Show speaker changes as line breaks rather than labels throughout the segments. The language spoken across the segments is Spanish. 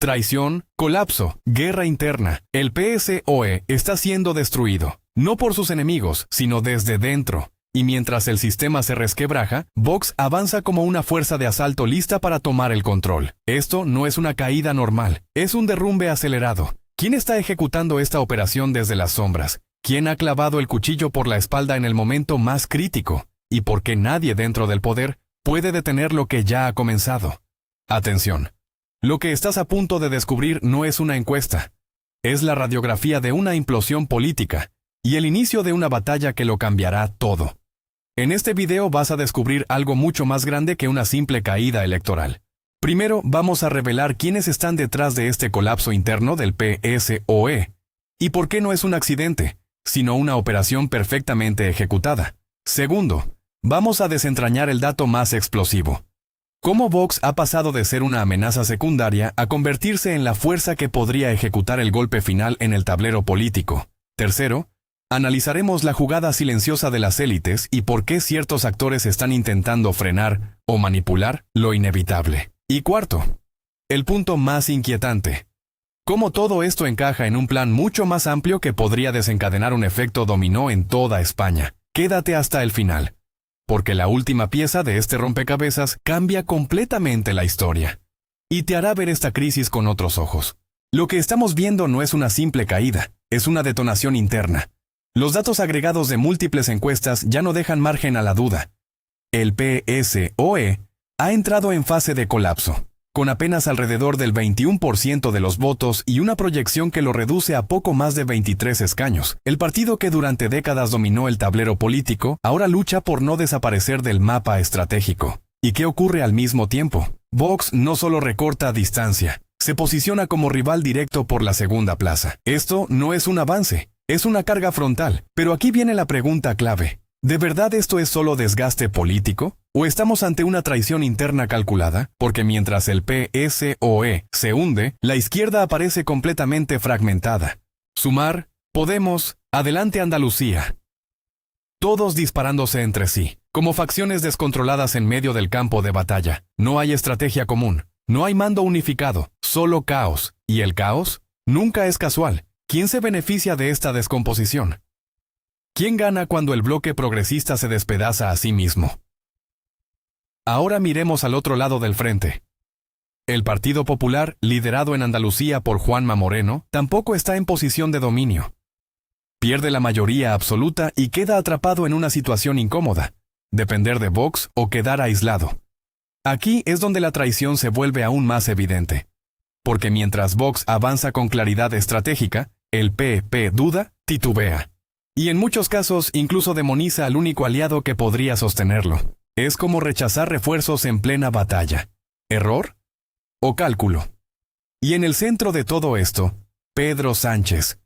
Traición, colapso, guerra interna. El PSOE está siendo destruido, no por sus enemigos, sino desde dentro. Y mientras el sistema se resquebraja, Vox avanza como una fuerza de asalto lista para tomar el control. Esto no es una caída normal, es un derrumbe acelerado. ¿Quién está ejecutando esta operación desde las sombras? ¿Quién ha clavado el cuchillo por la espalda en el momento más crítico? ¿Y por qué nadie dentro del poder puede detener lo que ya ha comenzado? Atención. Lo que estás a punto de descubrir no es una encuesta. Es la radiografía de una implosión política y el inicio de una batalla que lo cambiará todo. En este video vas a descubrir algo mucho más grande que una simple caída electoral. Primero, vamos a revelar quiénes están detrás de este colapso interno del PSOE y por qué no es un accidente, sino una operación perfectamente ejecutada. Segundo, vamos a desentrañar el dato más explosivo. Cómo Vox ha pasado de ser una amenaza secundaria a convertirse en la fuerza que podría ejecutar el golpe final en el tablero político. Tercero, analizaremos la jugada silenciosa de las élites y por qué ciertos actores están intentando frenar o manipular lo inevitable. Y cuarto, el punto más inquietante. Cómo todo esto encaja en un plan mucho más amplio que podría desencadenar un efecto dominó en toda España. Quédate hasta el final, porque la última pieza de este rompecabezas cambia completamente la historia y te hará ver esta crisis con otros ojos. Lo que estamos viendo no es una simple caída, es una detonación interna. Los datos agregados de múltiples encuestas ya no dejan margen a la duda. El PSOE ha entrado en fase de colapso, con apenas alrededor del 21% de los votos y una proyección que lo reduce a poco más de 23 escaños. El partido que durante décadas dominó el tablero político ahora lucha por no desaparecer del mapa estratégico. ¿Y qué ocurre al mismo tiempo? Vox no solo recorta distancia, se posiciona como rival directo por la segunda plaza. Esto no es un avance, es una carga frontal. Pero aquí viene la pregunta clave. ¿De verdad esto es solo desgaste político? ¿O estamos ante una traición interna calculada? Porque mientras el PSOE se hunde, la izquierda aparece completamente fragmentada. Sumar, Podemos, Adelante Andalucía. Todos disparándose entre sí, como facciones descontroladas en medio del campo de batalla. No hay estrategia común, no hay mando unificado, solo caos. ¿Y el caos? Nunca es casual. ¿Quién se beneficia de esta descomposición? ¿Quién gana cuando el bloque progresista se despedaza a sí mismo? Ahora miremos al otro lado del frente. El Partido Popular, liderado en Andalucía por Juanma Moreno, tampoco está en posición de dominio. Pierde la mayoría absoluta y queda atrapado en una situación incómoda, depender de Vox o quedar aislado. Aquí es donde la traición se vuelve aún más evidente. Porque mientras Vox avanza con claridad estratégica, el PP duda, titubea. Y en muchos casos incluso demoniza al único aliado que podría sostenerlo. Es como rechazar refuerzos en plena batalla. ¿Error? ¿O cálculo? Y en el centro de todo esto, Pedro Sánchez.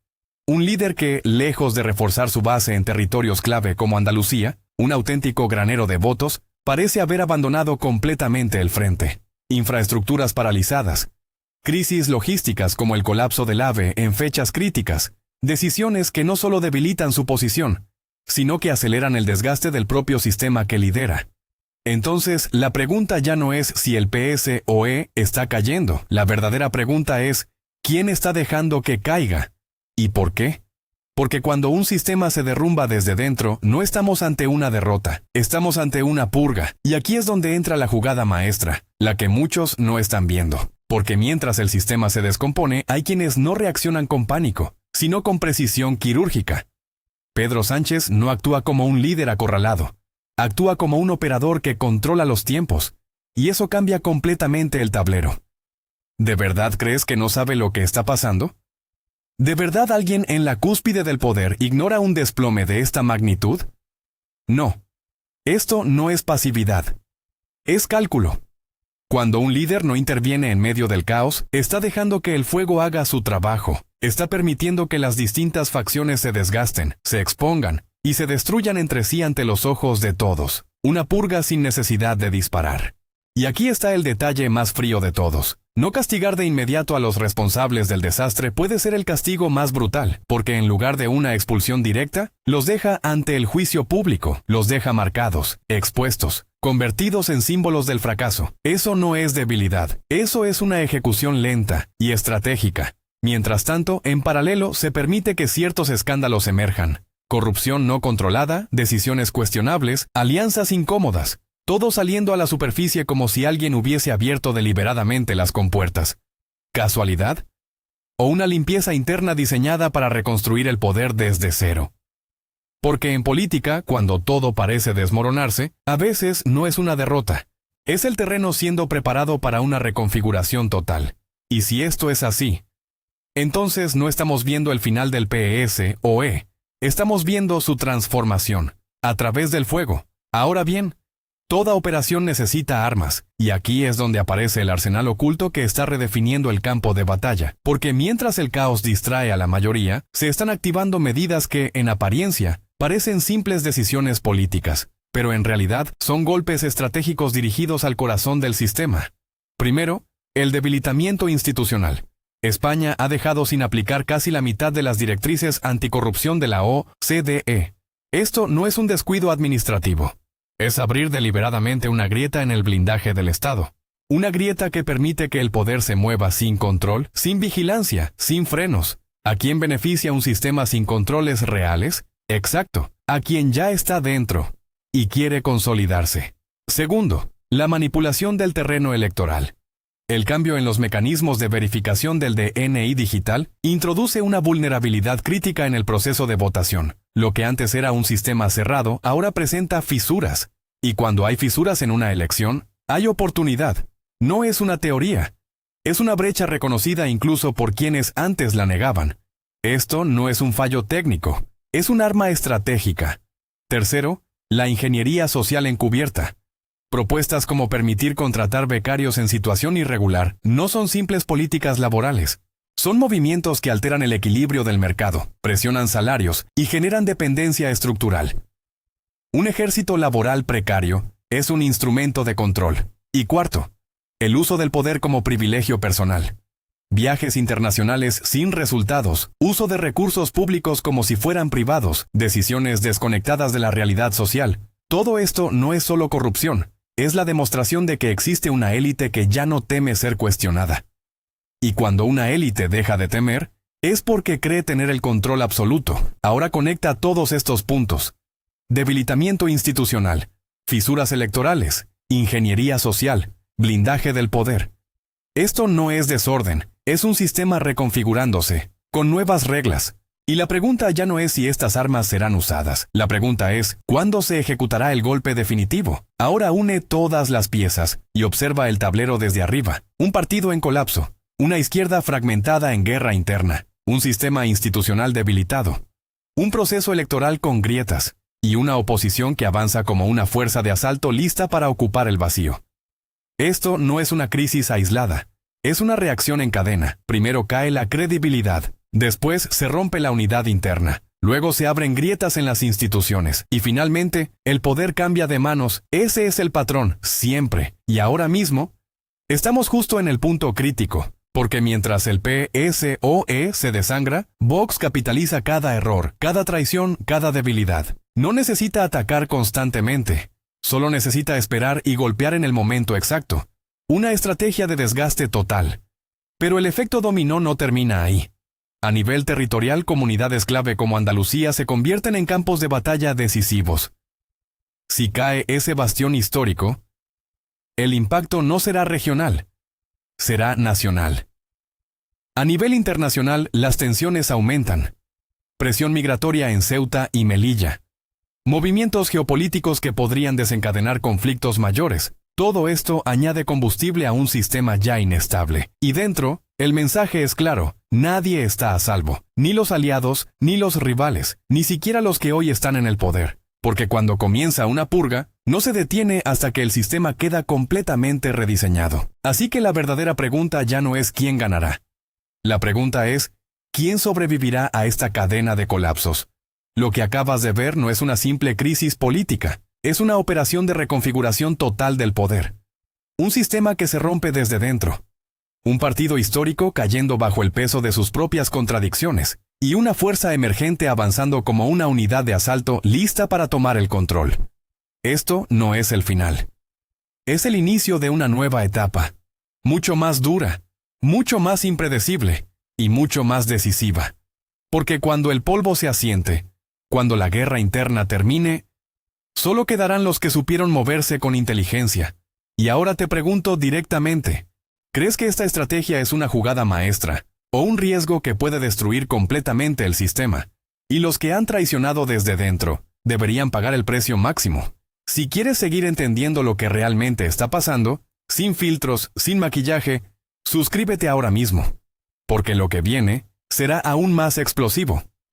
Un líder que, lejos de reforzar su base en territorios clave como Andalucía, un auténtico granero de votos, parece haber abandonado completamente el frente. Infraestructuras paralizadas. Crisis logísticas como el colapso del AVE en fechas críticas. Decisiones que no solo debilitan su posición, sino que aceleran el desgaste del propio sistema que lidera. Entonces, la pregunta ya no es si el PSOE está cayendo. La verdadera pregunta es, ¿quién está dejando que caiga? ¿Y por qué? Porque cuando un sistema se derrumba desde dentro, no estamos ante una derrota, estamos ante una purga. Y aquí es donde entra la jugada maestra, la que muchos no están viendo. Porque mientras el sistema se descompone, hay quienes no reaccionan con pánico, sino con precisión quirúrgica. Pedro Sánchez no actúa como un líder acorralado, actúa como un operador que controla los tiempos, y eso cambia completamente el tablero. ¿De verdad crees que no sabe lo que está pasando? ¿De verdad alguien en la cúspide del poder ignora un desplome de esta magnitud? No. Esto no es pasividad. Es cálculo. Cuando un líder no interviene en medio del caos, está dejando que el fuego haga su trabajo. Está permitiendo que las distintas facciones se desgasten, se expongan y se destruyan entre sí ante los ojos de todos. Una purga sin necesidad de disparar. Y aquí está el detalle más frío de todos. No castigar de inmediato a los responsables del desastre puede ser el castigo más brutal, porque en lugar de una expulsión directa, los deja ante el juicio público, los deja marcados, expuestos, convertidos en símbolos del fracaso. Eso no es debilidad, eso es una ejecución lenta y estratégica. Mientras tanto, en paralelo, se permite que ciertos escándalos emerjan. Corrupción no controlada, decisiones cuestionables, alianzas incómodas. Todo saliendo a la superficie como si alguien hubiese abierto deliberadamente las compuertas. ¿Casualidad? ¿O una limpieza interna diseñada para reconstruir el poder desde cero? Porque en política, cuando todo parece desmoronarse, a veces no es una derrota. Es el terreno siendo preparado para una reconfiguración total. Y si esto es así, entonces no estamos viendo el final del PSOE. Estamos viendo su transformación, a través del fuego. Ahora bien, toda operación necesita armas, y aquí es donde aparece el arsenal oculto que está redefiniendo el campo de batalla, porque mientras el caos distrae a la mayoría, se están activando medidas que, en apariencia, parecen simples decisiones políticas, pero en realidad son golpes estratégicos dirigidos al corazón del sistema. Primero, el debilitamiento institucional. España ha dejado sin aplicar casi la mitad de las directrices anticorrupción de la OCDE. Esto no es un descuido administrativo. Es abrir deliberadamente una grieta en el blindaje del Estado. Una grieta que permite que el poder se mueva sin control, sin vigilancia, sin frenos. ¿A quién beneficia un sistema sin controles reales? Exacto, a quien ya está dentro y quiere consolidarse. Segundo, la manipulación del terreno electoral. El cambio en los mecanismos de verificación del DNI digital introduce una vulnerabilidad crítica en el proceso de votación. Lo que antes era un sistema cerrado ahora presenta fisuras. Y cuando hay fisuras en una elección, hay oportunidad. No es una teoría. Es una brecha reconocida incluso por quienes antes la negaban. Esto no es un fallo técnico, es un arma estratégica. Tercero, la ingeniería social encubierta. Propuestas como permitir contratar becarios en situación irregular no son simples políticas laborales. Son movimientos que alteran el equilibrio del mercado, presionan salarios y generan dependencia estructural. Un ejército laboral precario es un instrumento de control. Y cuarto, el uso del poder como privilegio personal. Viajes internacionales sin resultados, uso de recursos públicos como si fueran privados, decisiones desconectadas de la realidad social. Todo esto no es solo corrupción. Es la demostración de que existe una élite que ya no teme ser cuestionada. Y cuando una élite deja de temer, es porque cree tener el control absoluto. Ahora conecta todos estos puntos. Debilitamiento institucional, fisuras electorales, ingeniería social, blindaje del poder. Esto no es desorden, es un sistema reconfigurándose, con nuevas reglas. Y la pregunta ya no es si estas armas serán usadas. La pregunta es, ¿cuándo se ejecutará el golpe definitivo? Ahora une todas las piezas y observa el tablero desde arriba. Un partido en colapso, una izquierda fragmentada en guerra interna, un sistema institucional debilitado, un proceso electoral con grietas y una oposición que avanza como una fuerza de asalto lista para ocupar el vacío. Esto no es una crisis aislada, es una reacción en cadena. Primero cae la credibilidad. Después se rompe la unidad interna, luego se abren grietas en las instituciones, y finalmente, el poder cambia de manos. Ese es el patrón, siempre. Y ahora mismo, estamos justo en el punto crítico, porque mientras el PSOE se desangra, Vox capitaliza cada error, cada traición, cada debilidad. No necesita atacar constantemente, solo necesita esperar y golpear en el momento exacto. Una estrategia de desgaste total. Pero el efecto dominó no termina ahí. A nivel territorial, comunidades clave como Andalucía se convierten en campos de batalla decisivos. Si cae ese bastión histórico, el impacto no será regional, será nacional. A nivel internacional, las tensiones aumentan. Presión migratoria en Ceuta y Melilla. Movimientos geopolíticos que podrían desencadenar conflictos mayores. Todo esto añade combustible a un sistema ya inestable. Y dentro, el mensaje es claro, nadie está a salvo, ni los aliados, ni los rivales, ni siquiera los que hoy están en el poder. Porque cuando comienza una purga, no se detiene hasta que el sistema queda completamente rediseñado. Así que la verdadera pregunta ya no es quién ganará. La pregunta es, ¿quién sobrevivirá a esta cadena de colapsos? Lo que acabas de ver no es una simple crisis política. Es una operación de reconfiguración total del poder. Un sistema que se rompe desde dentro. Un partido histórico cayendo bajo el peso de sus propias contradicciones, y una fuerza emergente avanzando como una unidad de asalto lista para tomar el control. Esto no es el final. Es el inicio de una nueva etapa, mucho más dura, mucho más impredecible y mucho más decisiva. Porque cuando el polvo se asiente, cuando la guerra interna termine, solo quedarán los que supieron moverse con inteligencia. Y ahora te pregunto directamente, ¿crees que esta estrategia es una jugada maestra o un riesgo que puede destruir completamente el sistema? Y los que han traicionado desde dentro deberían pagar el precio máximo. Si quieres seguir entendiendo lo que realmente está pasando, sin filtros, sin maquillaje, suscríbete ahora mismo, porque lo que viene será aún más explosivo.